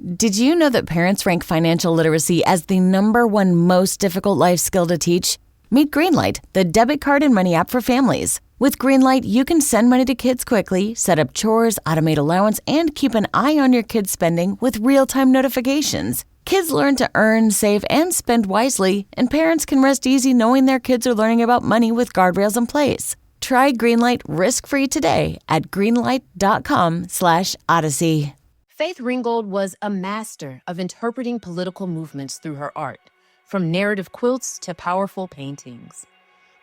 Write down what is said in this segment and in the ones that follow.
Did you know that parents rank financial literacy as the #1 most difficult life skill to teach? Meet Greenlight, the debit card and money app for families. With Greenlight, you can send money to kids quickly, set up chores, automate allowance, and keep an eye on your kids' spending with real-time notifications. Kids learn to earn, save, and spend wisely, and parents can rest easy knowing their kids are learning about money with guardrails in place. Try Greenlight risk-free today at greenlight.com/odyssey. Faith Ringgold was a master of interpreting political movements through her art, from narrative quilts to powerful paintings.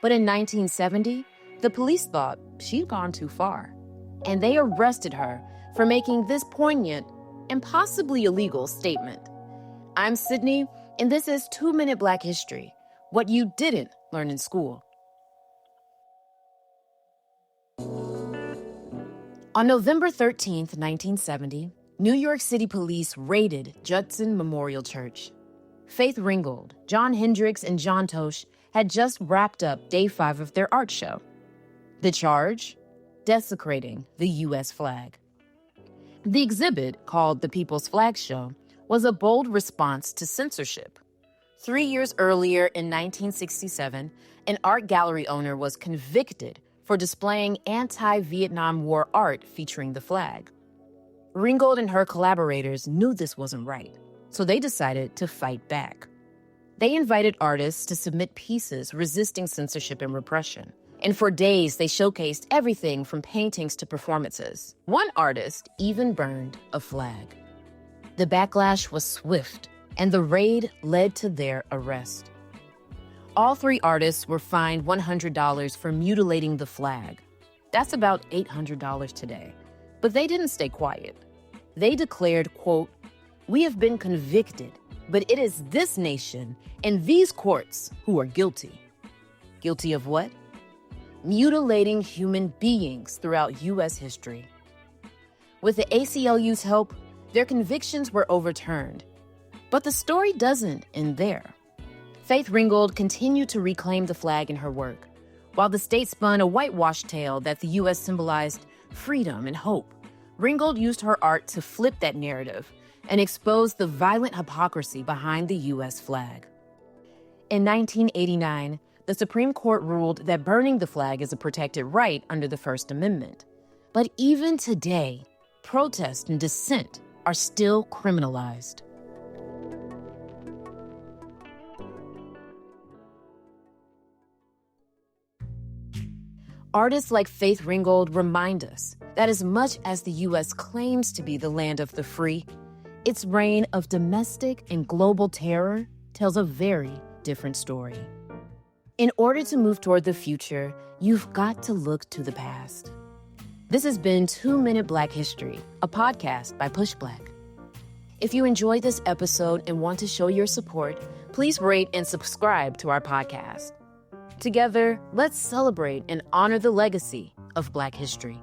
But in 1970, the police thought she'd gone too far, and they arrested her for making this poignant and possibly illegal statement. I'm Cydney, and this is 2-Minute Black History, what you didn't learn in school. On November 13th, 1970, New York City police raided Judson Memorial Church. Faith Ringgold, John Hendricks, and John Tosh had just wrapped up day 5 of their art show. The charge? Desecrating the U.S. flag. The exhibit, called the People's Flag Show, was a bold response to censorship. 3 years earlier, in 1967, an art gallery owner was convicted for displaying anti-Vietnam War art featuring the flag. Ringgold and her collaborators knew this wasn't right, so they decided to fight back. They invited artists to submit pieces resisting censorship and repression. And for days, they showcased everything from paintings to performances. One artist even burned a flag. The backlash was swift, and the raid led to their arrest. All 3 artists were fined $100 for mutilating the flag. That's about $800 today. But they didn't stay quiet. They declared, quote, "We have been convicted, but it is this nation and these courts who are guilty." Guilty of what? Mutilating human beings throughout U.S. history. With the ACLU's help, their convictions were overturned. But the story doesn't end there. Faith Ringgold continued to reclaim the flag in her work, while the state spun a whitewash tale that the U.S. symbolized freedom and hope. Ringgold used her art to flip that narrative and expose the violent hypocrisy behind the U.S. flag. In 1989, the Supreme Court ruled that burning the flag is a protected right under the First Amendment. But even today, protest and dissent are still criminalized. Artists like Faith Ringgold remind us that as much as the U.S. claims to be the land of the free, its reign of domestic and global terror tells a very different story. In order to move toward the future, you've got to look to the past. This has been 2-Minute Black History, a podcast by Push Black. If you enjoyed this episode and want to show your support, please rate and subscribe to our podcast. Together, let's celebrate and honor the legacy of Black history.